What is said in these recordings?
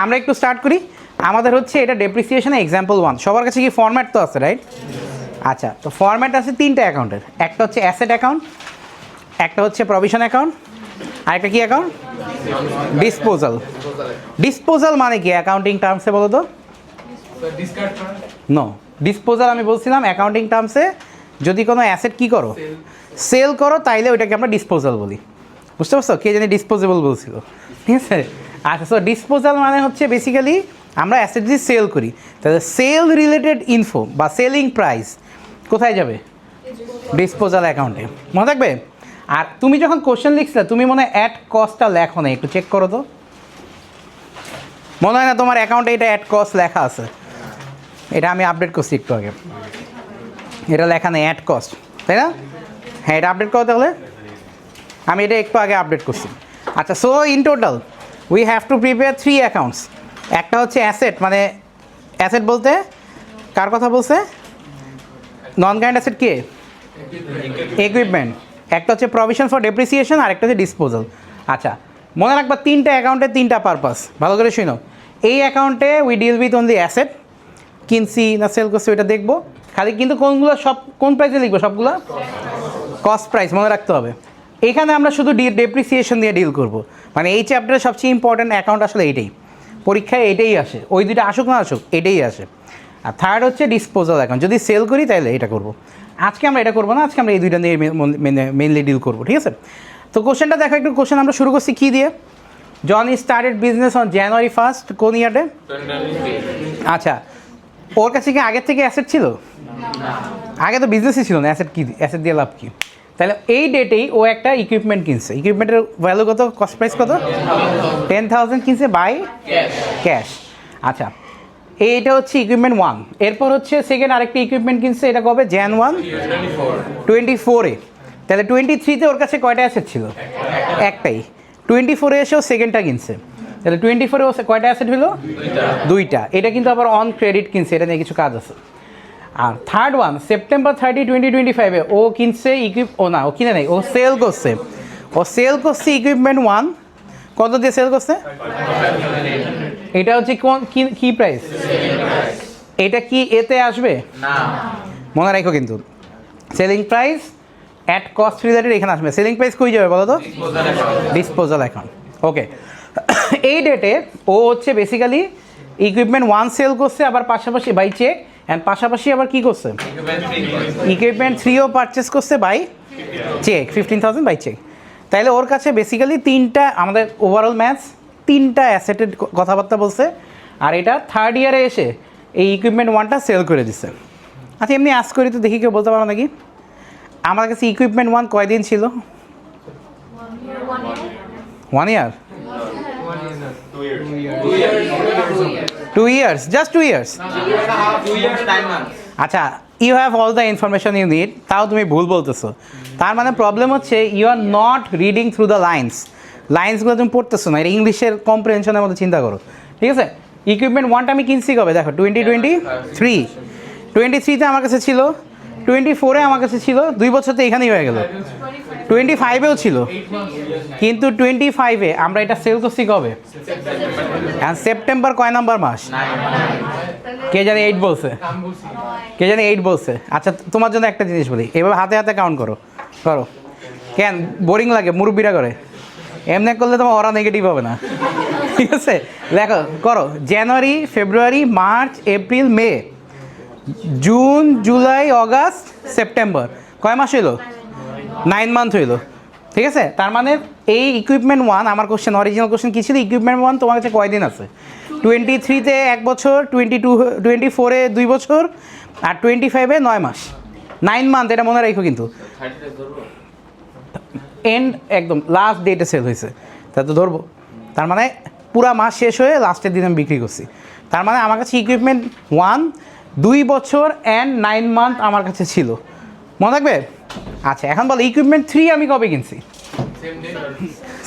আমরা একটু স্টার্ট করি। আমাদের হচ্ছে এটা ডেপ্রিসিয়েশনে এক্সাম্পল 1। সবার কাছে কি ফরম্যাট তো আছে, রাইট? আচ্ছা, তো ফরম্যাট আছে তিনটা অ্যাকাউন্টের। একটা হচ্ছে অ্যাসেট অ্যাকাউন্ট, একটা হচ্ছে প্রভিশন অ্যাকাউন্ট, আর একটা কি অ্যাকাউন্ট? ডিসপোজাল। ডিসপোজাল মানে কি অ্যাকাউন্টিং টার্মসে বলো তো? নো, ডিসপোজাল আমি বলছিলাম অ্যাকাউন্টিং টার্মসে যদি কোনো অ্যাসেট কি করো, সেল করো, তাইলে ওইটাকে আমরা ডিসপোজাল বলি। বুঝতে পারছো? কে জানি ডিসপোজেবল বলছিল, ঠিক আছে? আচ্ছা, সো ডিসপোজাল মানে হচ্ছে বেসিক্যালি আমরা অ্যাসেট যদি সেল করি, তাহলে সেল রিলেটেড ইনফো বা সেলিং প্রাইস কোথায় যাবে? ডিসপোজাল অ্যাকাউন্টে। মনে থাকবে? আর তুমি যখন কোশ্চেন লিখছিলে তুমি মনে হয় অ্যাট কস্টটা লেখো না, একটু চেক করো তো। মনে হয় না তোমার অ্যাকাউন্টে এটা অ্যাট কস্ট লেখা আছে? এটা আমি আপডেট করছি একটু আগে, এটা লেখা নেই অ্যাট কস্ট, তাই না? হ্যাঁ, এটা আপডেট করো তাহলে। আমি এটা একটু আগে আপডেট করছি। আচ্ছা, so in total we have to prepare 3 accounts. একটা হচ্ছে অ্যাসেট, মানে অ্যাসেট বলতে কার কথা বলছে? নন কারেন্ট অ্যাসেট কে? ইকুইপমেন্ট। একটা হচ্ছে প্রভিশন ফর ডেপ্রিসিয়েশন, আর একটা হচ্ছে ডিসপোজাল। আচ্ছা, মনে রাখবা তিনটা অ্যাকাউন্টের তিনটা পারপাস, ভালো করে শুনো। এই অ্যাকাউন্টে we deal with only asset, কিনছি না সেল করছি ওইটা দেখবো খালি, কিন্তু কোনগুলো সব কোন প্রাইসে লিখবো? সবগুলো কস্ট প্রাইস মনে রাখতে হবে। এখানে আমরা শুধু ডেপ্রিসিয়েশন দিয়ে ডিল করব। মানে এই চ্যাপ্টারের সবচেয়ে ইম্পর্ট্যান্ট অ্যাকাউন্ট আসলে এইটাই, পরীক্ষায় এটাই আসে, ওই দুইটা আসুক না আসুক এটাই আসে। আর থার্ড হচ্ছে ডিসপোজাল অ্যাকাউন্ট, যদি সেল করি তাহলে এটা করব। আজকে আমরা এটা করবো না, আজকে আমরা এই দুইটা নিয়ে মেনলি ডিল করবো, ঠিক আছে? তো কোশ্চেনটা দেখো একটু। কোশ্চেন আমরা শুরু করছি কী দিয়ে? John started business on January 1st, কোন ইয়ারে? আচ্ছা, ওর কাছে কি আগের থেকে অ্যাসেট ছিল? আগে তো বিজনেসই ছিল না, অ্যাসেট কি, অ্যাসেট দিয়ে লাভ কি? তাহলে এই ডেটেই ও একটা ইকুইপমেন্ট কিনছে। ইকুইপমেন্টের ভ্যালু কত? কস্ট প্রাইস কত? 10,000 কিনছে বাই ক্যাশ। আচ্ছা, এইটা হচ্ছে ইকুইপমেন্ট 1। এরপর হচ্ছে সেকেন্ড আরেকটা ইকুইপমেন্ট কিনছে, এটা কবে? Jan 1 24-এ। তাহলে 23-তে ওর কাছে কয়টা অ্যাসেট ছিল? একটাই। 24-এ এসেও সেকেন্ডটা কিনছে, তাহলে 24-এ ও কয়টা অ্যাসেট হলো? দুইটা। এটা কিন্তু আবার অন ক্রেডিট কিনছে, এটা নিয়ে কিছু কাজ আছে। আর থার্ড ওয়ান September 30, 2025-এ ও কিনছে ও কিনে নেই, ও সেল করছে। ও সেল করছে ইকুইপমেন্ট 1, কত দিয়ে সেল করছে? এটা হচ্ছে কোন কি প্রাইস? এটা কি এতে আসবে না, মনে রাখো কিন্তু। Selling price at cost related এখানে আসবে। সেলিং প্রাইস কই যাবে বলো তো? Disposal account. ওকে, এই ডেটে ও হচ্ছে বেসিক্যালি ইকুইপমেন্ট 1 সেল করছে, আবার পাশাপাশি বাই চেক, অ্যান্ড পাশাপাশি আবার কি করছে? ইকুইপমেন্ট 3ও পারচেস করছে বাই চেক, 15,000 বাই চেক। তাইলে ওর কাছে বেসিক্যালি তিনটা, আমাদের ওভারঅল ম্যাথস তিনটা অ্যাসেটের কথাবার্তা বলছে। আর এটা থার্ড ইয়ারে এসে এই ইকুইপমেন্ট 1টা সেল করে দিছে। আচ্ছা, এমনি আজ করি তো দেখি কেউ বলতে পারো নাকি আমার কাছে ইকুইপমেন্ট 1 কয়দিন ছিল? 1 ইয়ার? 2 years? Just 2 years? 2 years 9 months. আচ্ছা, you have all the information you need, তাও তুমি ভুল বলতেছো। তার মানে প্রবলেম হচ্ছে you are not reading through the লাইন্সগুলো তুমি পড়তেছো না। এটা ইংলিশের কম্প্রিহেনশনের মধ্যে চিন্তা করো, ঠিক আছে? ইকুইপমেন্ট 1টা আমি কিনছি কবে? দেখো 2023। 23-তে আমার কাছে ছিল, 24-এ আমার কাছে ছিল, 2 বছর তো এখানেই হয়ে গেল। 25-এও ছিল, কিন্তু 25-এ আমরা এটা সেল করছি কবে? সেপ্টেম্বর কয় নাম্বার মাস? কে জানি 8 বলছে, কে জানি 8 বলছে। আচ্ছা, তোমার জন্য একটা জিনিস বলি, এভাবে হাতে হাতে কাউন্ট করো। কেন বোরিং লাগে? মুরব্বিরা করে, এমনি করলে তোমার ওরা নেগেটিভ হবে না, ঠিক আছে? দেখো করো, জানুয়ারি, ফেব্রুয়ারি, মার্চ, এপ্রিল, মে, জুন, জুলাই, অগাস্ট, সেপ্টেম্বর, কয় মাস হইলো? 9 মান্থ হইলো, ঠিক আছে? তার মানে এই ইকুইপমেন্ট 1, আমার কোশ্চেন, অরিজিনাল কোশ্চেন কী ছিল? ইকুইপমেন্ট 1 তোমার কাছে কয়দিন আছে? 23-তে 1 বছর, 24-এ 2 বছর, আর 25-এ 9 মাস, 9 মান্থ। এটা মনে রাখো কিন্তু। এন্ড একদম লাস্ট ডেটে সেল হয়েছে, তা তো ধরবো। তার মানে পুরা মাস শেষ হয়ে লাস্টের দিন আমি বিক্রি করছি। তার মানে আমার কাছে ইকুইপমেন্ট 1 2 বছর অ্যান্ড 9 মান্থ আমার কাছে ছিল, মনে থাকবে? আচ্ছা, এখন বলো ইকুইপমেন্ট 3 আমি কবে কিনছি?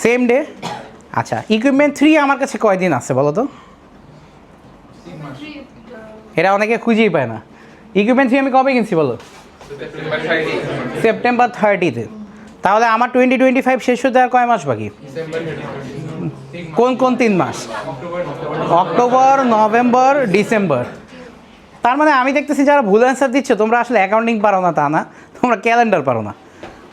Same day. আচ্ছা, ইকুইপমেন্ট 3 আমার কাছে কয়দিন আছে বলো তো? এরা অনেকে খুঁজেই পায় না। ইকুইপমেন্ট 3 আমি কবে কিনছি বলো? September 30-তে। তাহলে আমার 2025 শেষ হতে আর কয় মাস বাকি? কোন কোন 3 মাস? October, November, December. তার মানে আমি দেখতেছি যারা ভুল অ্যান্সার দিচ্ছ তোমরা আসলে অ্যাকাউন্টিং পারো না তা না, তোমরা ক্যালেন্ডার পারো না,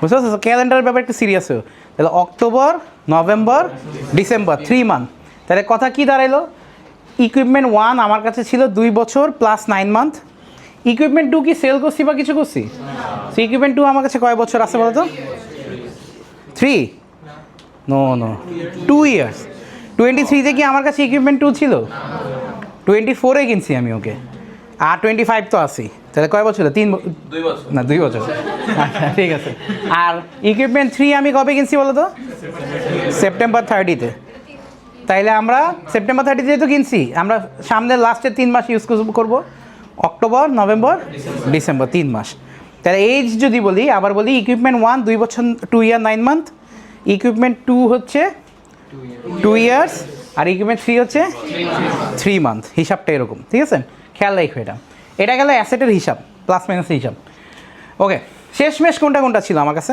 বুঝতে পারছো? ক্যালেন্ডারের ব্যাপারে একটু সিরিয়াস হও। তাহলে অক্টোবর, নভেম্বর, ডিসেম্বর 3 মান্থ। তাহলে কথা কি দাঁড়াইলো? ইকুইপমেন্ট 1 আমার কাছে ছিল 2 বছর প্লাস 9 মান্থ। ইকুইপমেন্ট 2 কি সেল করছি বা কিছু করছি? সো ইকুইপমেন্ট 2 আমার কাছে কয় বছর আছে বলো তো? 3? No 2 years. 23-তে কি আমার কাছে ইকুইপমেন্ট 2 ছিল? 24-এ কিনছি আমি ওকে, আর 25 তো আছি। তাহলে কয় বছর? 2 বছর না 2 বছর। আচ্ছা ঠিক আছে। আর ইকুইপমেন্ট 3 আমি কবে কিনছি বলো তো? সেপ্টেম্বর 30-তে। তাইলে আমরা সেপ্টেম্বর 30-তে তো কিনছি, আমরা সামনের লাস্টের 3 মাস ইউজ করবো, অক্টোবর, নভেম্বর, ডিসেম্বর 3 মাস। তাহলে এইজ যদি বলি, আবার বলি ইকুইপমেন্ট 1 2 বছর 2 ইয়ার 9 মান্থ, ইকুইপমেন্ট 2 হচ্ছে 2 ইয়ার্স, আর ইকুইপমেন্ট 3 হচ্ছে 3 মান্থ। হিসাবটা এরকম, ঠিক আছে? খেয়াল রাখো এটা। এটা গেল অ্যাসেটের হিসাব, প্লাস মাইনাসের হিসাব। ওকে, শেষমেশ কোনটা কোনটা ছিল আমার কাছে?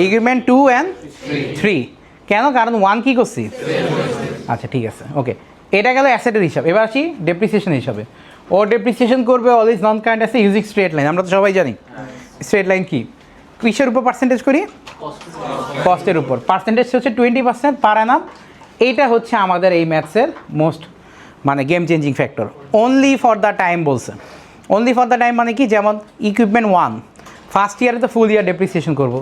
Equipment 2 and 3। কেন? কারণ 1 কি করছি? আচ্ছা ঠিক আছে, ওকে। এটা গেল অ্যাসেটের হিসাব। এবার আসি ডেপ্রিসিয়েশন হিসাবে। ও ডেপ্রিসিয়েশন করবে always non current asset using straight line. আমরা তো সবাই জানি স্ট্রেট লাইন কি, কিসের উপর পার্সেন্টেজ করি? কস্টের উপর। পার্সেন্টেজ হচ্ছে 20% পার অ্যানাম। এইটা হচ্ছে আমাদের এই ম্যাথসের মোস্ট মানে game changing factor. Only for the time বলছে। অনলি ফর দ্য টাইম মানে কি? যেমন ইকুইপমেন্ট 1 ফার্স্ট ইয়ারে তো ফুল ইয়ার ডেপ্রিসিয়েশন করবো,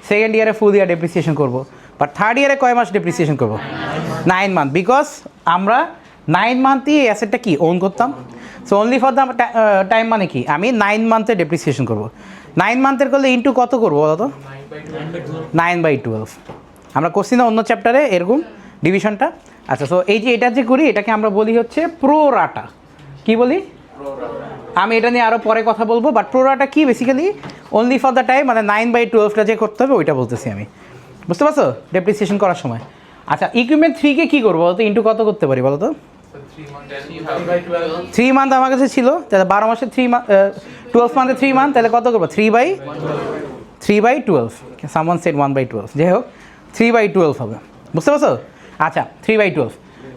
সেকেন্ড ইয়ারে ফুল ইয়ার ডেপ্রিসিয়েশন করবো, বাট থার্ড ইয়ারে কয় মাস ডেপ্রিসিয়েশন করবো? 9 মান্থ। বিকজ আমরা 9 মান্থই এই অ্যাসেটটা কি ওন করতাম। So only for the time মানে কি? আমি 9 মান্থে ডেপ্রিসিয়েশন করবো। 9 মান্থের করলে ইন্টু কত করবো বলো তো? 9/12। আমরা করছি না অন্য চ্যাপ্টারে এরকম ডিভিশনটা? আচ্ছা, সো এই যে এটা যে করি এটাকে আমরা বলি হচ্ছে প্রো রাটা। কি বলি? আমি এটা নিয়ে আরও পরে কথা বলবো, বাট প্রো রাটা কি? Basically only for the time মানে 9/12টা যে করতে হবে ওইটা বলতেছি আমি, বুঝতে পারছো? ডেপ্রিসিয়েশন করার সময়। আচ্ছা, ইকুইপমেন্ট 3-কে কী করবো বলো তো? ইন্টু কত করতে পারি বলো তো? 3 মান্থ আমার কাছে ছিল, তাহলে 12 মাসে 12 মান্থে 3 মান্থ, তাহলে কত করবো? 3/12। সামওয়ান সেড 1/12, যাই হোক 3/12 হবে, বুঝতে পারছো? আচ্ছা 3/12।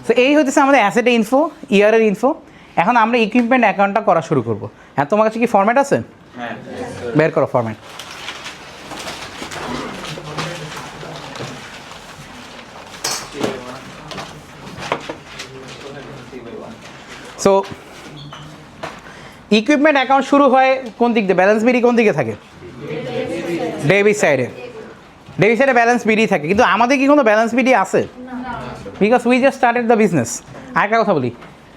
সো এই হচ্ছে আমাদের অ্যাসেটের ইনফো, ইয়ারের ইনফো। এখন আমরা ইকুইপমেন্ট অ্যাকাউন্টটা করা শুরু করবো। হ্যাঁ, তোমার কাছে কি ফরম্যাট আছে? বের করো ফরম্যাট। সো ইকুইপমেন্ট অ্যাকাউন্ট শুরু হয় কোন দিক দিয়ে? ব্যালেন্স বিডি কোন দিকে থাকে? ডেবিট সাইডে। ডেবিট সাইডে ব্যালেন্স বিডি থাকে, কিন্তু আমাদের কি কোনো ব্যালেন্স বিডি আছে? Because we just started the business. আরেকটা কথা বলি,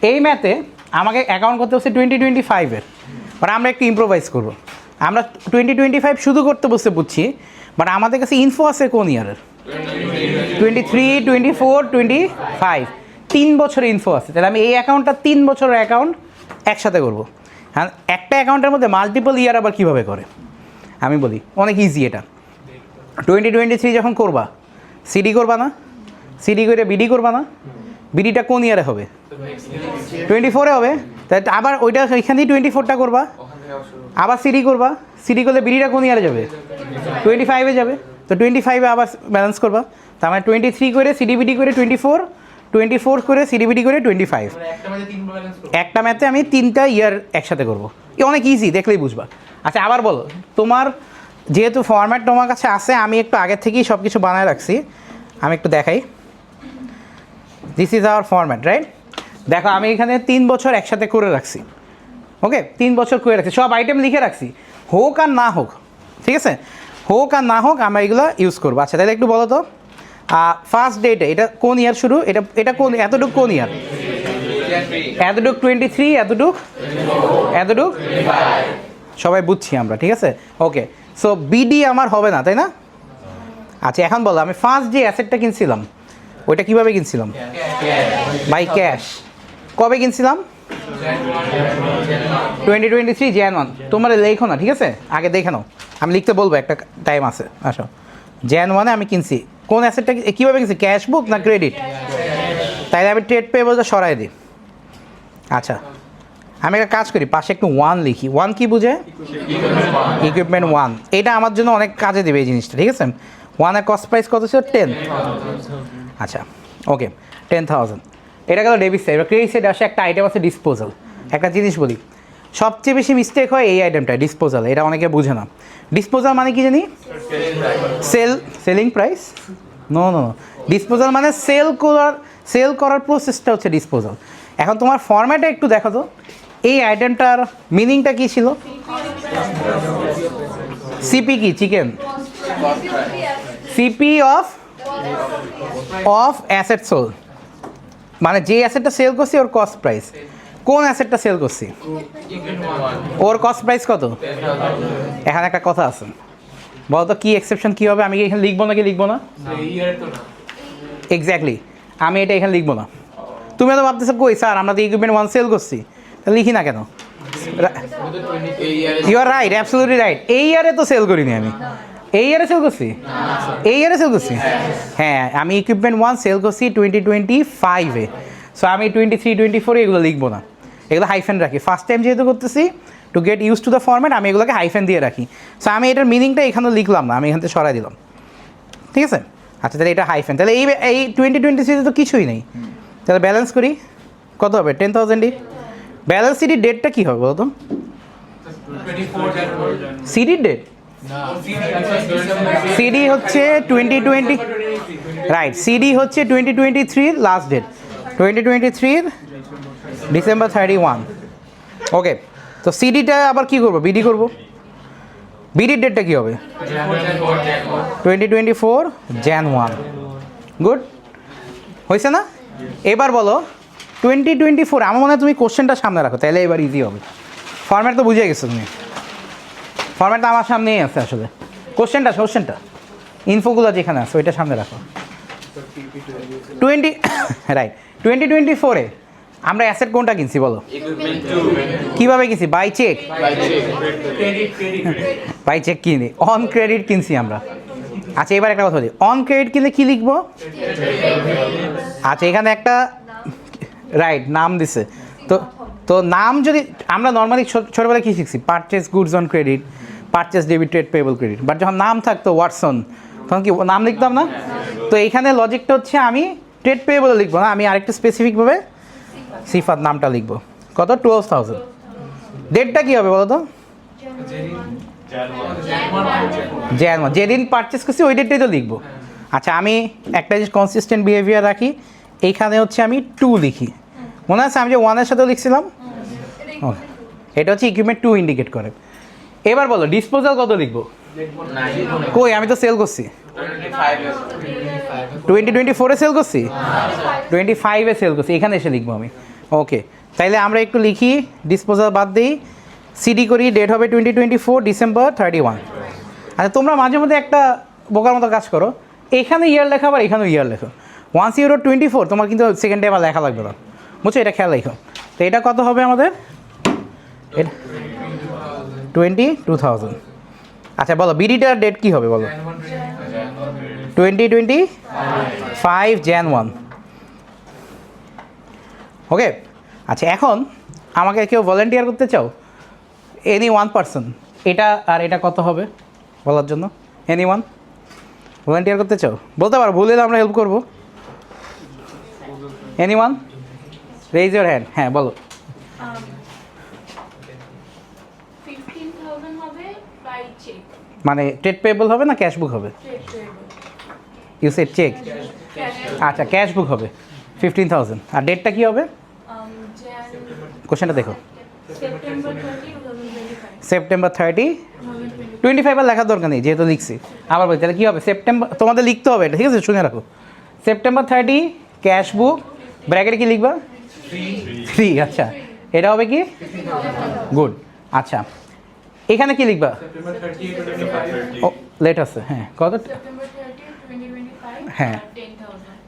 এই ম্যাথে আমাকে অ্যাকাউন্ট করতে হচ্ছে 2025-এর, বাট আমরা একটু ইম্প্রোভাইজ করবো। আমরা 2025 শুধু করতে বসে বুঝছি, বাট আমাদের কাছে ইনফো আছে কোন ইয়ারের? 23, 24, 25 3 বছরের ইনফো আছে। তাহলে আমি এই অ্যাকাউন্টটা 3 বছরের অ্যাকাউন্ট একসাথে করবো। হ্যাঁ, একটা অ্যাকাউন্টের মধ্যে মাল্টিপল ইয়ার আবার কীভাবে করে আমি বলি, অনেক ইজি এটা। 2023 যখন করবা, সিডি করবা না? সিডি করে বিডি করবা না? বিডিটা কোন ইয়ারে হবে? 24-এ হবে। তাই আবার ওইটা ওইখানেই 24টা করবা, আবার সিডি করবা। সিডি করলে বিডিটা কোন ইয়ারে যাবে? 25-এ যাবে। তো 25-এ আবার ব্যালেন্স করবা। তার মানে 23 করে সিডি বিডি করে 24 করে সিডি বিডি করে 25। একটা ম্যাথে আমি 3টা ইয়ার একসাথে করবো। এ অনেক ইজি, দেখলেই বুঝবা। আচ্ছা আবার বলো, তোমার যেহেতু ফরম্যাট তোমার কাছে আছে, আমি একটু আগের থেকেই সব কিছু বানায় রাখছি, আমি একটু দেখাই। This is our format, right? দেখো আমি এখানে 3 বছর একসাথে করে রাখছি। ওকে, 3 বছর করে রাখছি, সব আইটেম লিখে রাখছি, হোক আর না হোক, ঠিক আছে? হোক আর না হোক আমরা এগুলো ইউজ করবো। আচ্ছা তাহলে একটু বলো তো, ফার্স্ট ডেটে এটা কোন ইয়ার শুরু? এটা কোন, এতটুক কোন ইয়ার? এতটুক 23, এতটুক সবাই বুঝছি আমরা, ঠিক আছে? ওকে, সো বিডি আমার হবে না, তাই না? আচ্ছা এখন বলো, আমি ফার্স্ট যে অ্যাসেটটা কিনছিলাম ওইটা কিভাবে কিনছিলাম? By cash. কবে কিনছিলাম? 2023 Jan 1। তোমরা লেখো না, ঠিক আছে? আগে দেখে নাও, আমি লিখতে বলবো, একটা টাইম আছে। আসো, Jan 1-এ আমি কিনছি। কোন অ্যাসেটটা কীভাবে কিনছি? ক্যাশ বুক না ক্রেডিট? তাইলে আমি ট্রেড পেয়েবলটা সরাই দিই। আচ্ছা আমি একটা কাজ করি, পাশে একটু 1 লিখি। 1 কি বুঝে? ইকুইপমেন্ট 1। এটা আমার জন্য অনেক কাজে দেবে এই জিনিসটা, ঠিক আছে? 1-এর কস্ট প্রাইস কত ছিল? 10। আচ্ছা ওকে 10,000 এটা গেল ডেবিট সাইড। এবার ক্রেডিট সাইডে আসে একটা আইটেম আছে ডিসপোজাল। একটা জিনিস বলি, সবচেয়ে বেশি মিস্টেক হয় এই আইটেমটা ডিসপোজাল, এটা অনেকে বুঝে না। ডিসপোজাল মানে কি জানি? Selling price? No no, disposal মানে সেল করার প্রসেসটা হচ্ছে ডিসপোজাল। এখন তোমার ফরম্যাটে একটু দেখো তো, এই আইটেমটার মিনিংটা কী ছিল? সিপি কি? Chicken. CP of asset sold, মানে যে অ্যাসেটটা সেল করছি ওর কস্ট প্রাইস। কোন অ্যাসেটটা সেল করছি ওর কস্ট প্রাইস কত? এখানে একটা কথা আছে, বলতো কি এক্সেপশন কী হবে? আমি কি এখানে লিখবো নাকি লিখবো না? এক্স্যাক্টলি, আমি এটা এখানে লিখবো না। তুমি তো ভাবতেছো কই স্যার আমরা তো ইকুইপমেন্ট 1 সেল করছি, তা লিখি না কেন? You are right, absolutely right. এই ইয়ারে তো সেল করিনি আমি। এই ইয়ারে সেল করছি? এই ইয়ারে সেল করছি? হ্যাঁ, আমি ইকুইপমেন্ট 1 সেল করছি 2025-এ। সো আমি 23-24 এগুলো লিখবো না, এগুলো হাইফেন রাখি। ফার্স্ট টাইম যেহেতু করতেছি, to get use to the format, আমি এগুলোকে হাইফেন দিয়ে রাখি। সো আমি এটার মিনিংটা এখানে লিখলাম না, আমি এখান থেকে সরাই দিলাম। ঠিক আছে? আচ্ছা, তাহলে এটা হাইফেন। তাহলে এই 2026-এ তো কিছুই নেই। তাহলে ব্যালেন্স করি, কত হবে? 10,000। ব্যালেন্স সিডির ডেটটা কী হবে বলো তো? সিডির ডেট? সিডি হচ্ছে 2020, রাইট। সিডি হচ্ছে 2023 লাস্ট ডেট, 2023 December 31। ওকে, তো সিডিটা আবার কি করবো? বিডি করবো। বিডির ডেটটা কী হবে? 2024 Jan 1। গুড, হয়েছে না? এবার বলো 2024, আমার মনে হয় তুমি কোশ্চেনটা সামনে রাখো, তাহলে এবার ইজি হবে। ফরম্যাট তো বুঝে গেছো তুমি, ফরম্যাটটা আমার সামনেই আছে আসলে। কোশ্চেনটা ইনফোগুলো যেখানে আছে ওইটা সামনে রাখো। রাইট, 2024-এ আমরা অ্যাসেট কোনটা কিনছি বলো? কীভাবে কিনছি? By cheque. বাই চেক কিনি, অন ক্রেডিট কিনছি আমরা। আচ্ছা, এবার একটা কথা বলি, অন ক্রেডিট কিনলে কী লিখবো? আচ্ছা, এখানে একটা রাইট নাম দিছে। তো নাম যদি আমরা নর্মালি ছোটোবেলায় কী শিখছি? Purchase goods on credit, purchase debit, trade payable credit. But যখন নাম থাকতো ওয়াটসন, তখন কি নাম লিখতাম না? তো এইখানে লজিকটা হচ্ছে আমি ট্রেড পেয়েবল লিখবো না, আমি আরেকটু স্পেসিফিকভাবে সিফাত নামটা লিখবো। কত? 12,000। ডেটটা কী হবে বলো তো? Jan 1, যেদিন পারচেস করছি ওই ডেটটাই তো লিখবো। আচ্ছা, আমি একটা জিনিস কনসিস্টেন্ট বিহেভিয়ার রাখি, এইখানে হচ্ছে আমি 2 লিখি। মনে আছে আমি যে 1-এর সাথেও লিখছিলাম? ওকে, এটা হচ্ছে ইকুইপমেন্ট 2 ইন্ডিকেট করে। এবার বলো ডিসপোজাল কত লিখবো? কই, আমি তো সেল করছি 2024-এ সেল করছি, 25-এ সেল করছি, এখানে এসে লিখবো আমি। ওকে, তাইলে আমরা একটু লিখি, ডিসপোজাল বাদ দিই, সিডি করি, ডেট হবে 2024 December 31। আচ্ছা, তোমরা মাঝে মধ্যে একটা বোকার মতো কাজ করো, এখানে ইয়ার লেখা আবার এখানেও ইয়ার লেখো। 1/0/24 তোমার কিন্তু সেকেন্ডে আবার লেখা লাগবে না, বুঝছো? এটা খেয়াল রেখো। তো এটা কত হবে আমাদের? 22,000। আচ্ছা বলো বিডিটার ডেট কী হবে বলো? 2025 Jan 1। ওকে, আচ্ছা এখন আমাকে কেউ ভলেন্টিয়ার করতে চাও? এনি 1 পারসন, এটা আর এটা কত হবে বলার জন্য? এনি 1 ভলেন্টিয়ার করতে চাও? বলতে পারো, ভুলে আমরা হেল্প করবো। Any 1 raise your hand. হ্যাঁ বলো। 15,000 হবে বাই চেক। মানে ট্রেড পেয়েবল হবে না ক্যাশ বুক হবে? You said cheque. আচ্ছা, ক্যাশ বুক হবে 15,000। আর ডেটটা কী হবে? কোশ্চেনটা দেখো। সেপ্টেম্বর 30 25 আর লেখার দরকার নেই যেহেতু লিখছি। আবার বলছি, তাহলে কী হবে? সেপ্টেম্বর, তোমাদের লিখতে হবে এটা, ঠিক আছে? শুনে রাখো, সেপ্টেম্বর 30 ক্যাশ বুক, ব্র্যাকেটে কি লিখবা? 3। আচ্ছা, এটা হবে কি? গুড। আচ্ছা, এখানে কি লিখবা? ও লেট আছে। হ্যাঁ, কত? হ্যাঁ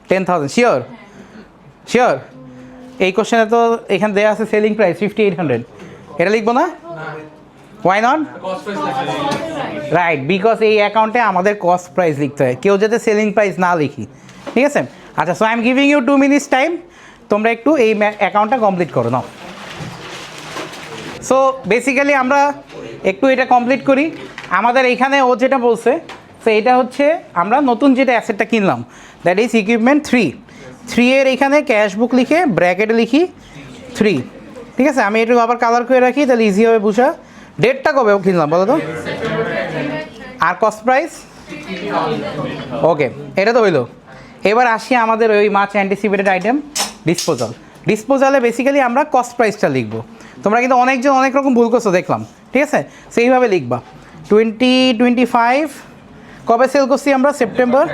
10,000। শিওর? শিওর? এই কোশ্চেনে তো এখানে দেওয়া আছে সেলিং প্রাইস 5,800, এটা লিখবো না? Why not? রাইট, বিকজ এই অ্যাকাউন্টে আমাদের কস্ট প্রাইস লিখতে হয়, কেউ যাতে সেলিং প্রাইস না লিখি, ঠিক আছে? আচ্ছা, so I am giving you 2 minutes time, তোমরা একটু এই অ্যাকাউন্টটা কমপ্লিট করো নাও। সো বেসিক্যালি আমরা একটু এটা কমপ্লিট করি। আমাদের এইখানে ও যেটা বলছে, সো এটা হচ্ছে আমরা নতুন যেটা অ্যাসেটটা কিনলাম দ্যাট ইজ ইকুইপমেন্ট 3 এর এখানে ক্যাশ বুক লিখে ব্র্যাকেটে লিখি 3, ঠিক আছে? আমি একটু আবার কালার করে রাখি, তাহলে ইজি হবে বুঝা। ডেটটা কবে কিনলাম বলো তো? আর কস্ট প্রাইস? ওকে, এটা তো হইলো। এবার আসি আমাদের ওই মাছ অ্যান্টিসিপেটেড আইটেম ডিসপোজালে বেসিক্যালি আমরা কস্ট প্রাইসটা লিখবো। তোমরা কিন্তু অনেকজন অনেক রকম ভুল করছো দেখলাম, ঠিক আছে? সেইভাবে লিখবা। 2025 কবে সেল করছি আমরা? সেপ্টেম্বর।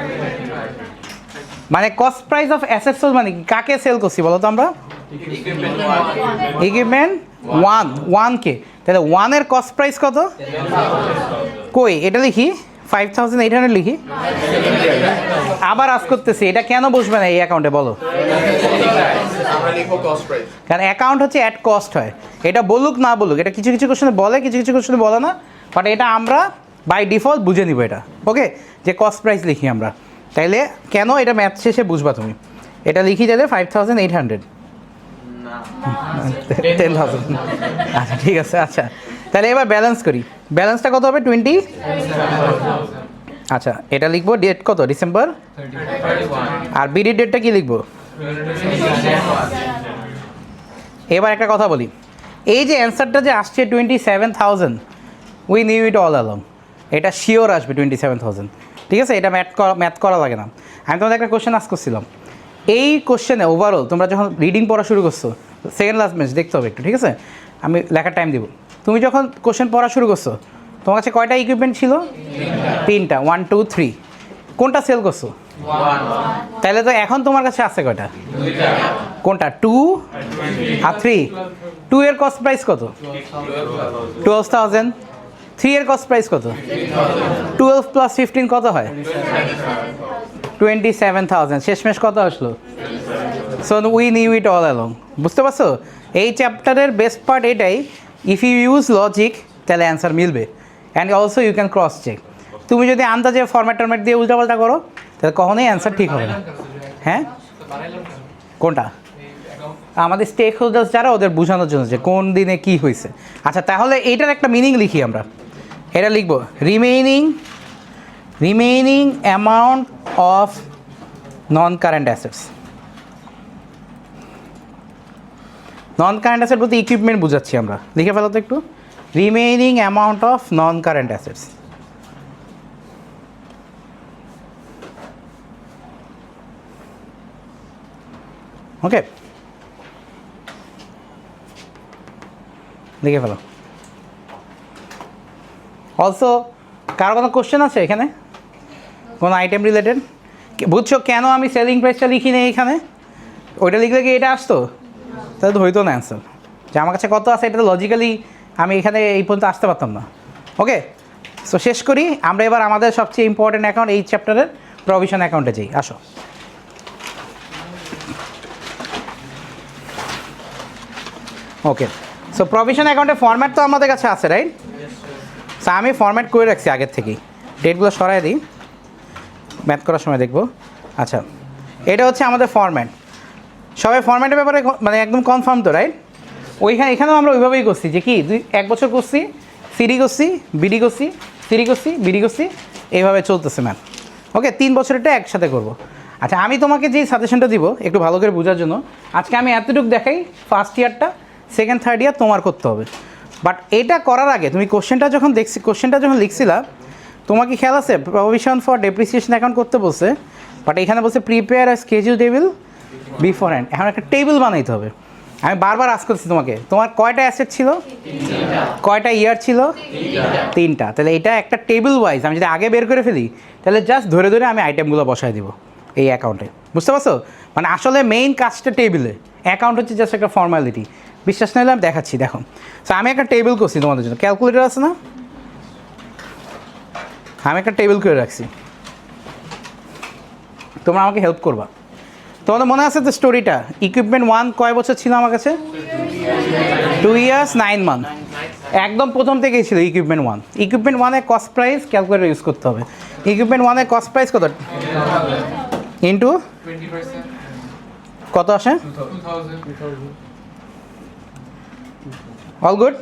মানে কস্ট প্রাইস অফ অ্যাসেটস মানে কি, কাকে সেল করছি বলো তো আমরা? ইকুইপমেন্ট 1 কে। তাহলে 1 এর কস্ট প্রাইস কত? কই এটা লিখি 5800 লিখি। আবার আজ করতেছি, এটা কেন বসবে না এই অ্যাকাউন্টে বলো? কারণ অ্যাকাউন্ট হচ্ছে অ্যাট কস্ট হয়, এটা বলুক না বলুক, এটা কিছু কিছু কোশ্চেনে বলে, কিছু কিছু কোশ্চেনে বলে না, বাট এটা আমরা বাই ডিফল্ট বুঝে নিব এটা। ওকে, যে কস্ট প্রাইস লিখি আমরা, তাইলে কেন এটা ম্যাথ শেষে বুঝবা তুমি। এটা লিখি তাহলে 5800, 10,000। আচ্ছা ঠিক আছে। আচ্ছা তাহলে এবার ব্যালেন্স করি, ব্যালেন্সটা কত হবে? 20। আচ্ছা এটা লিখবো, ডেট কত? ডিসেম্বর। আর বিডির ডেটটা কি লিখবো? এবার একটা কথা বলি, এই যে অ্যান্সারটা যে আসছে 27,000, we knew it all along, এটা শিওর আসবে 27,000, ঠিক আছে? এটা ম্যাথ করা লাগে না। আমি তোমাদের একটা কোশ্চেন আস্ক করছিলাম, এই কোশ্চেনে ওভারঅল তোমরা যখন রিডিং পড়া শুরু করছো, সেকেন্ড লাস্ট ম্যাচ দেখতে হবে একটু, ঠিক আছে? আমি লেখার টাইম দিব। তুমি যখন কোশ্চেন পড়া শুরু করছো, তোমার কাছে কয়টা ইকুইপমেন্ট ছিল? 3টা, 1 2 3। কোনটা সেল করছো? তাহলে তো এখন তোমার কাছে আছে কয়টা? কোনটা? 2 আর 3। 2 এর কস্ট প্রাইস কত? 12,000। 3 এর কস্ট প্রাইস কত? 12 + 15 কত হয়? 27,000। শেষমেশ কত আসলো? So we knew it all along. বুঝতে পারছো? এই চ্যাপ্টারের বেস্ট পার্ট এটাই, ইফ ইউ ইউজ লজিক তাহলে অ্যান্সার মিলবে, and also you can cross check. তুমি যদি আন্দাজে ফরম্যাট দিয়ে উল্টাপাল্টা করো তাহলে কখনোই অ্যান্সার ঠিক হবে না। হ্যাঁ কোনটা? আমাদের স্টেক হোল্ডার্স যারা, ওদের বোঝানোর জন্য যে কোন দিনে কি হয়েছে। আচ্ছা তাহলে এইটার একটা মিনিং লিখি আমরা, এটা লিখবো remaining amount of non current assets. Non current asset বলতে ইকুইপমেন্ট বুঝাচ্ছি আমরা, লিখে ফেলো তো একটু, remaining amount of non current assets. Okay, লিখে ফেলো। অলসো কারো কোনো কোশ্চেন আছে এখানে, কোনো আইটেম রিলেটেড? বুঝছো কেন আমি সেলিং প্রাইসটা লিখি না এখানে? ওইটা লিখলে কি এটা আসতো? তাহলে তো হইতো না অ্যান্সার। যে আমার কাছে কত আছে এটা তো লজিক্যালি আমি এখানে এই পর্যন্ত আসতে পারতাম না। ওকে, সো শেষ করি আমরা এবার আমাদের সবচেয়ে ইম্পর্টেন্ট অ্যাকাউন্ট এই চ্যাপ্টারের প্রভিশন অ্যাকাউন্টে যাই। আসো। ওকে, সো প্রভিশন অ্যাকাউন্টের ফরম্যাট তো আমাদের কাছে আছে, রাইট? সো আমি ফরম্যাট করে রাখছি আগের থেকেই, ডেটগুলো সরাই দিই, ম্যাথ করার সময় দেখবো। আচ্ছা এটা হচ্ছে আমাদের ফরম্যাট। সবাই ফরম্যাটের ব্যাপারে মানে একদম কনফার্ম তো, রাইট? এখানেও আমরা ওইভাবেই করছি যে কি 1 বছর করছি, সিডি করছি, বিডি করছি, সিডি করছি, বিডি করছি, এইভাবে চলতেছে ম্যাথ। ওকে, 3 বছরেরটা একসাথে করব। আচ্ছা আমি তোমাকে যেই সাজেশনটা দিব একটু ভালো করে বোঝার জন্য, আজকে আমি এতটুকু দেখাই, ফার্স্ট ইয়ারটা, সেকেন্ড থার্ড ইয়ার তোমার করতে হবে। বাট এটা করার আগে তুমি কোশ্চেনটা যখন লিখছিলা, তোমাকে খেয়াল আছে প্রভিশন ফর ডেপ্রিসিয়েশন অ্যাকাউন্ট করতে বলছে, বাট এখানে বলছে প্রিপেয়ার আ স্কেডিউল টেবিল বিফোর হ্যান্ড। এখন একটা টেবিল বানাইতে হবে। আমি বারবার আস্ক করছি তোমাকে, তোমার কয়টা অ্যাসেট ছিল? কয়টা ইয়ার ছিল? 3টা। তাহলে এটা একটা টেবিল ওয়াইজ আমি যদি আগে বের করে ফেলি, তাহলে জাস্ট ধরে ধরে আমি আইটেমগুলো বসায় দিব এই অ্যাকাউন্টে। বুঝতে পারছো? মানে আসলে মেইন কাজটা টেবিলে, অ্যাকাউন্ট হচ্ছে জাস্ট একটা ফর্মালিটি। বিশ্বাস না হলে আমি দেখাচ্ছি, দেখো। সো আমি একটা টেবিল করছি তোমাদের জন্য, ক্যালকুলেটর আছে না? আমি একটা টেবিল করে রাখছি, তোমরা আমাকে হেল্প করবা। তোমাদের মনে আছে তো স্টোরিটা, ইকুইপমেন্ট 1 কয় বছর ছিল আমার কাছে? 2 years 9 months। একদম প্রথম থেকেই ছিল ইকুইপমেন্ট 1। ইকুইপমেন্ট 1 এর কস্ট প্রাইস ক্যালকুলেটর ইউজ করতে হবে। ইকুইপমেন্ট 1 এর কস্ট প্রাইস কত? ইন্টু 20%। কত আসে? 2000। All good?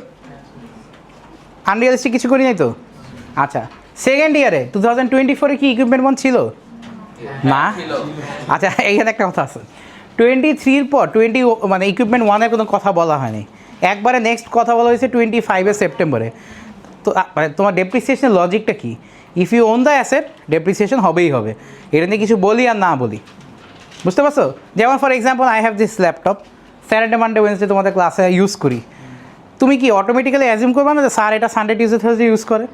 আনরিয়ালিস্টিক কিছু করি নাই তো? আচ্ছা সেকেন্ড ইয়ারে 2024-এ কি ইকুইপমেন্ট 1 ছিল? না আচ্ছা এইখানে একটা কথা আছে 23-র পর 20 মানে ইকুইপমেন্ট 1-এর কোনো কথা বলা হয়নি একবারে নেক্সট কথা বলা হয়েছে 25 সেপ্টেম্বরে তো মানে তোমার ডেপ্রিসিয়েশন লজিকটা কি if you own the asset depreciation হবেই হবে এটা নিয়ে কিছু বলি আর না বলি বুঝতে পারছো যেমন for example I have this laptop Saturday Monday Wednesday তোমাদের ক্লাসে ইউজ করি তুমি কি অটোমেটিক্যালি অ্যাজিউম করবে না যে স্যার এটা সানডে টিউসডে থার্সডে ইউজ করে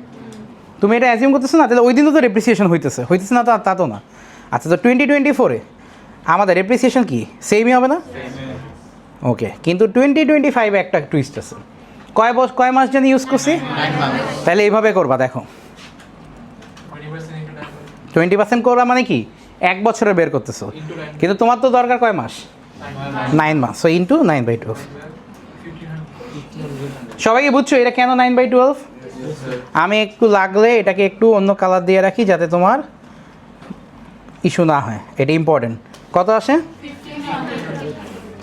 তুমি এটা অ্যাজিউম করতেছো না তাহলে ওই দিনও তো ডেপ্রিসিয়েশন হইতেছে না তো তা তো না আচ্ছা তো 2024-এ আমাদের ডেপ্রিসিয়েশন কি সেমই হবে না ওকে কিন্তু 2025-এ একটা টুইস্ট আছে কয় মাস জানি ইউজ করছি তাহলে এইভাবে করবা দেখো 20% into 20% করবা মানে কি 1 বছরে বের করতেছো কিন্তু তোমার তো দরকার কয় মাস 9 মাস সো ইন্টু 9/12 সবাইকে বুঝছো এটা কেন 9/12 আমি একটু লাগলে এটাকে একটু অন্য কালার দিয়ে রাখি যাতে তোমার ইস্যু না হয় এটা ইম্পর্টেন্ট কত আসে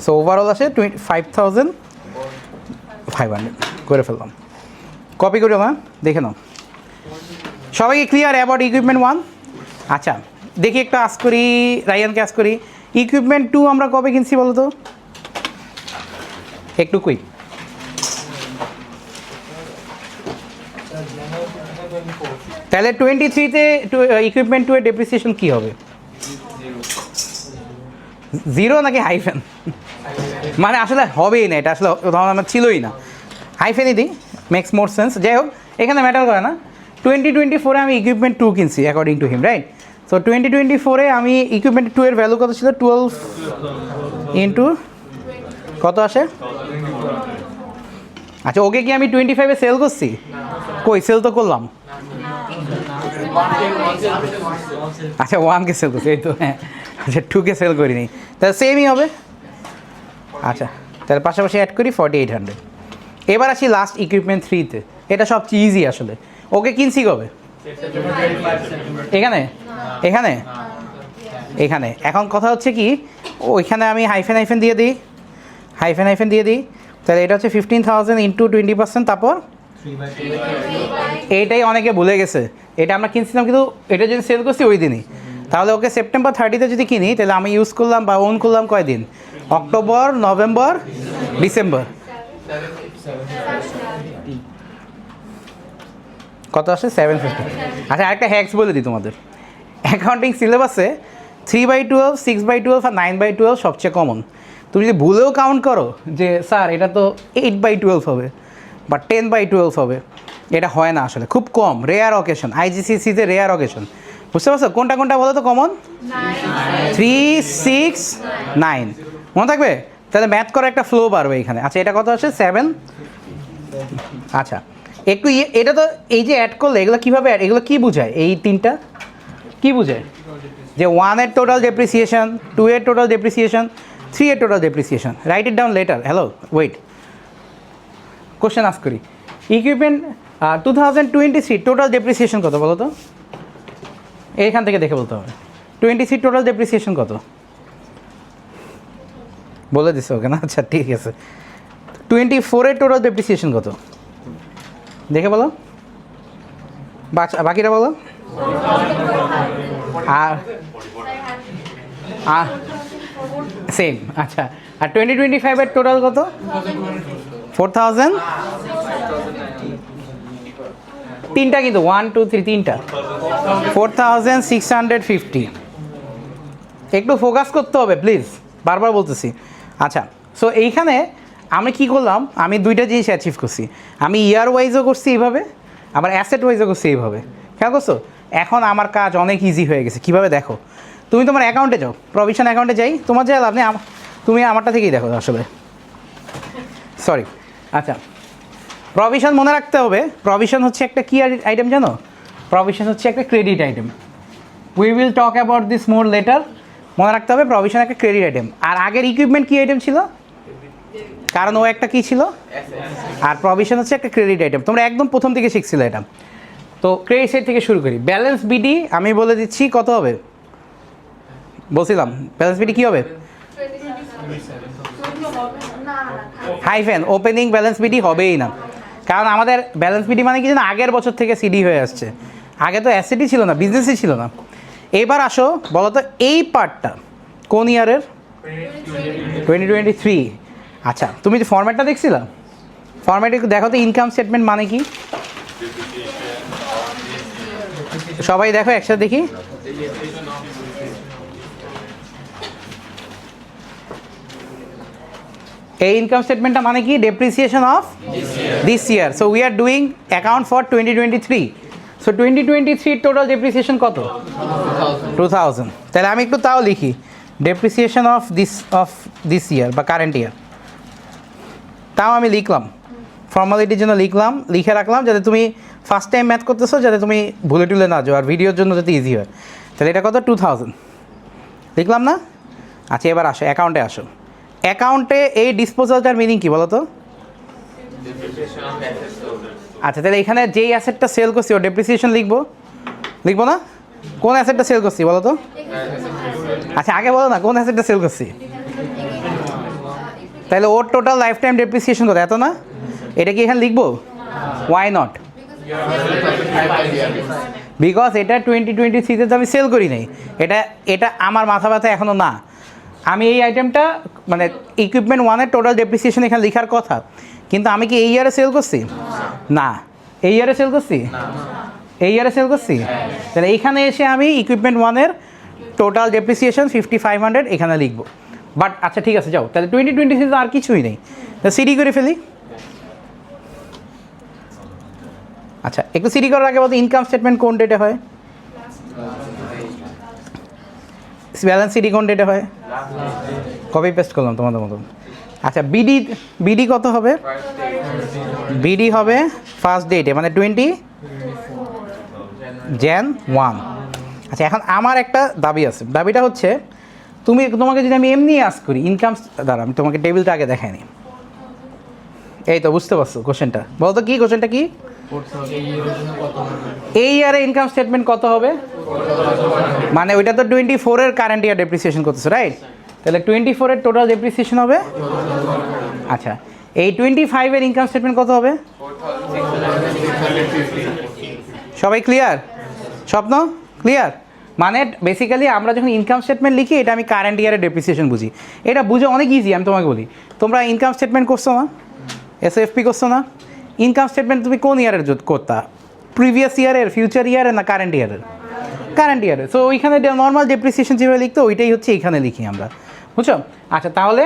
সো ওভারঅল আসে 25,500 করে ফেললাম কপি করে না দেখে নাও সবাইকে ক্লিয়ার অ্যাবাউট ইকুইপমেন্ট 1 আচ্ছা দেখি একটু আস করি রায়ানকে আস করি ইকুইপমেন্ট 2 আমরা কবে কিনছি বলো তো একটু কুইক তাহলে 23-তে ইকুইপমেন্ট 2 এর ডেপ্রিসিয়েশন কী হবে 0 নাকি হাইফেন মানে আসলে হবেই না এটা আসলে ধরুন আমার ছিলই না হাইফেনই দিই মেক্স মোর সেন্স যাই হোক এখানে ম্যাটার করে না 2024-এ আমি ইকুইপমেন্ট 2 কিনছি according to him right so 2024-এ আমি ইকুইপমেন্ট 2 এর ভ্যালু কত ছিল 12 ইন্টু কত আসে আচ্ছা ওকে কি আমি 25-এ সেল করছি কই সেল তো করলাম আচ্ছা 1-কে সেল করছি এই তো হ্যাঁ আচ্ছা 2-কে সেল করিনি তাহলে সেমই হবে আচ্ছা তাহলে পাশাপাশি অ্যাড করি 4800 এবার আসি লাস্ট ইকুইপমেন্ট 3-তে এটা সবচেয়ে ইজি আসলে ওকে কিনছি কবে এখানে এখানে এখানে এখন কথা হচ্ছে কি ওইখানে আমি হাইফেন দিয়ে দিই তাহলে এটা হচ্ছে 15,000 ইন্টু 20% তারপর এইটাই অনেকে ভুলে গেছে এটা আমরা কিনছিলাম কিন্তু এটা যদি সেল করছি ওই দিনই তাহলে ওকে সেপ্টেম্বর 30-তে যদি কিনি তাহলে আমি ইউজ করলাম বা ওন করলাম কয়দিন অক্টোবর নভেম্বর ডিসেম্বর কত আসে 750 আচ্ছা আরেকটা হ্যাক্স বলে দিই তোমাদের অ্যাকাউন্টিং সিলেবাসে 3/12 6/12 আর 9/12 সবচেয়ে কমন তুমি যদি ভুলেও কাউন্ট করো যে স্যার এটা তো 8/12 হবে বা 10/12 হবে এটা হয় না আসলে খুব কম রেয়ার অকেশন আইজিসিসিতে রেয়ার অকেশন বুঝতে পারছো কোনটা বলো তো কমন 3 6 9 মনে থাকবে তাহলে ম্যাথ করা একটা ফ্লো বাড়বে এখানে আচ্ছা এটা কত আছে 7 আচ্ছা একটু এটা তো এই যে অ্যাড করলে এগুলো কীভাবে এগুলো কী বোঝায় এই তিনটা কী বোঝায় যে 1-এর টোটাল ডেপ্রিসিয়েশন 2-এর টোটাল ডেপ্রিসিয়েশন 3-এর total depreciation write it down later hello wait question ask করি ইকুইপমেন্ট 2023 টোটাল ডেপ্রিসিয়েশন কত বলো তো এইখান থেকে দেখে বলতে হবে 23 টোটাল ডেপ্রিসিয়েশন কত বলে দিছে ওকে না আচ্ছা ঠিক আছে 24-এর টোটাল ডেপ্রিসিয়েশন কত দেখে বলো বাকিটা বলো আর সেম আচ্ছা আর 2025-এর টোটাল কত 4,000 তিনটা কিন্তু 1 2 3 তিনটা 4,650 একটু ফোকাস করতে হবে প্লিজ বারবার বলতেছি আচ্ছা সো এইখানে আমি কি করলাম আমি দুইটা জিনিস অ্যাচিভ করছি আমি ইয়ার ওয়াইজও করছি এইভাবে আবার অ্যাসেট ওয়াইজও করছি এইভাবে খেয়াল করছো এখন আমার কাজ অনেক ইজি হয়ে গেছে কীভাবে দেখো তুমি তোমার অ্যাকাউন্টে যাও প্রভিশন অ্যাকাউন্টে যাই তোমার যাই আপনি তুমি আমারটা থেকেই দেখো আসলে সরি আচ্ছা প্রভিশন মনে রাখতে হবে প্রভিশন হচ্ছে একটা কি আইটেম জানো প্রভিশন হচ্ছে একটা credit item we will talk about this more letter মনে রাখতে হবে প্রভিশন একটা ক্রেডিট আইটেম আর আগের ইকুইপমেন্ট কী আইটেম ছিল কারণ ও একটা কী ছিল আর প্রভিশন হচ্ছে একটা ক্রেডিট আইটেম তোমরা একদম প্রথম থেকে শিখছিলে এটা তো ক্রেডিট সাইড থেকে শুরু করি ব্যালেন্স বিডি আমি বলে দিচ্ছি কত হবে বলছিলাম ব্যালেন্স বিডি কী হবে হাইফেন ওপেনিং ব্যালেন্স বিডি হবেই না কারণ আমাদের ব্যালেন্স বিডি মানে কি জানো আগের বছর থেকে সিডি হয়ে আসছে আগে তো অ্যাসেটই ছিল না বিজনেসই ছিল না এবার আসো বলো তো এই পার্টটা কোন ইয়ারের? 2023। আচ্ছা তুমি যে ফরম্যাটটা দেখছিলা, ফরম্যাটে দেখো তো ইনকাম স্টেটমেন্ট মানে কি? সবাই দেখো একসাথে দেখি। এই ইনকাম স্টেটমেন্টটা মানে কি? Depreciation of this year. So we are doing account for 2023। So 2023 total depreciation কত? 2000। তাহলে আমি একটু তাও লিখি, ডেপ্রিসিয়েশন অফ দিস ইয়ার বা কারেন্ট ইয়ার। তাও আমি লিখলাম, ফর্মালিটির জন্য লিখলাম, লিখে রাখলাম যাতে তুমি ফার্স্ট টাইম ম্যাথ করতেছো যাতে তুমি ভুলে টুলে না যাও, আর ভিডিওর জন্য যাতে ইজি হয়। তাহলে এটা কত? 2000 লিখলাম না? আচ্ছা এবার আসো অ্যাকাউন্টে আসো। অ্যাকাউন্টে এই ডিসপোজালটার মিনিং কি বলো তো? আচ্ছা তাহলে এখানে যেই অ্যাসেটটা সেল করছি ওর ডেপ্রিসিয়েশন লিখবো না? কোন অ্যাসেটটা সেল করছি বলো তো? আচ্ছা আগে বলো না কোন অ্যাসেটটা সেল করছি। তাহলে ওর টোটাল লাইফ টাইম ডেপ্রিসিয়েশন কত? এত না? এটা কি এখানে লিখবো? Why not? বিকজ এটা 2023-তে তো আমি সেল করি নাই। এটা আমার মাথা ব্যথা এখনও না। আমি এই আইটেমটা মানে ইকুইপমেন্ট 1-এর টোটাল ডেপ্রিসিয়েশন এখানে লেখার কথা, কিন্তু আমি কি এই ইয়ারে সেল করছি? না। এই ইয়ারে সেল করছি? এই ইয়ারে সেল করছি? তাহলে এইখানে এসে আমি ইকুইপমেন্ট 1-এর টোটাল ডেপ্রিসিয়েশন 5500 এখানে লিখবো। বাট আচ্ছা ঠিক আছে যাও, তাহলে 2023 আর কিছুই নেই, সিডি করে ফেলি। আচ্ছা একটু সিডি করার আগে বলতে ইনকাম স্টেটমেন্ট কোন ডেটে হয়? ব্যালেন্স সিডি কোন ডেটে হয়? কপি পেস্ট করলাম তোমাদের মতন। আচ্ছা বিডি কত হবে? বিডি হবে ফার্স্ট ডেটে মানে 20 Jan 1। আচ্ছা এখন আমার একটা দাবি আছে, দাবিটা হচ্ছে তোমাকে যদি আমি এমনি আস্ক করি ইনকাম দ্বারা, আমি তোমাকে টেবিলটা আগে দেখাইনি। এই তো বুঝতে পারছো কোশ্চেনটা? বলো তো কি কোশ্চেনটা কি? এই ইয়ারে ইনকাম স্টেটমেন্ট কত হবে? মানে ওইটা তো 24-এর কারেন্ট ইয়ার ডেপ্রিসিয়েশন করতেছে, রাইট? তাহলে 24-এর টোটাল ডেপ্রিসিয়েশন হবে। আচ্ছা এই 25-এর ইনকাম স্টেটমেন্ট কত হবে? সবাই ক্লিয়ার? স্বপ্ন ক্লিয়ার? মানে বেসিক্যালি আমরা যখন ইনকাম স্টেটমেন্ট লিখি এটা আমি কারেন্ট ইয়ারের ডেপ্রিসিয়েশন বুঝি। এটা বুঝে অনেক ইজি। আমি তোমাকে বলি, তোমরা ইনকাম স্টেটমেন্ট করছো না, এসএফপি করছো না? ইনকাম স্টেটমেন্ট তুমি কোন ইয়ারের করতা? প্রিভিয়াস ইয়ারের, ফিউচার ইয়ারের, না কারেন্ট ইয়ারের? কারেন্ট ইয়ারের। সো ওইখানে নর্মাল ডেপ্রিসিয়েশন যেভাবে লিখতো ওইটাই হচ্ছে এখানে লিখি আমরা, বুঝছো? আচ্ছা তাহলে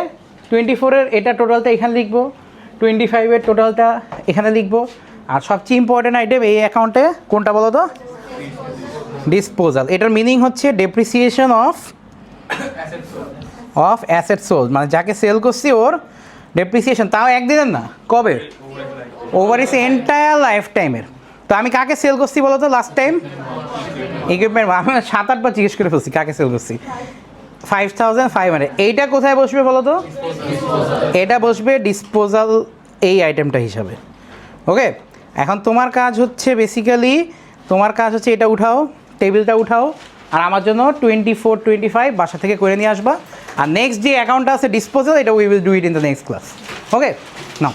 24-এর এটা টোটালটা এখানে লিখবো, 25-এর টোটালটা এখানে লিখবো, আর সবচেয়ে ইম্পর্টেন্ট আইটেম এই অ্যাকাউন্টে কোনটা বলো তো? ডিসপোজাল। এটার মিনিং হচ্ছে ডেপ্রিসিয়েশন অফ অ্যাসেট সোল্ড, মানে যাকে সেল করছি ওর ডেপ্রিসিয়েশন। তাও একদিনের না, কবে? ওভার ইস এন্টায়ার লাইফ টাইমের। তো আমি কাকে সেল করছি বলো তো লাস্ট টাইম? ইকুইপমেন্ট। আমি 7-8 বার জিজ্ঞেস করে ফেলছি কাকে সেল করছি। 5500। এইটা কোথায় বসবে বলো তো? এটা বসবে ডিসপোজাল এই আইটেমটা হিসাবে। ওকে, এখন তোমার কাজ হচ্ছে বেসিক্যালি এটা উঠাও, টেবিলটা উঠাও, আর আমার জন্য 24, 25 বাসা থেকে করে নিয়ে আসবা। আর নেক্সট যে অ্যাকাউন্টটা আছে ডিসপোজাল, এটা we will do it in the next class. Okay now.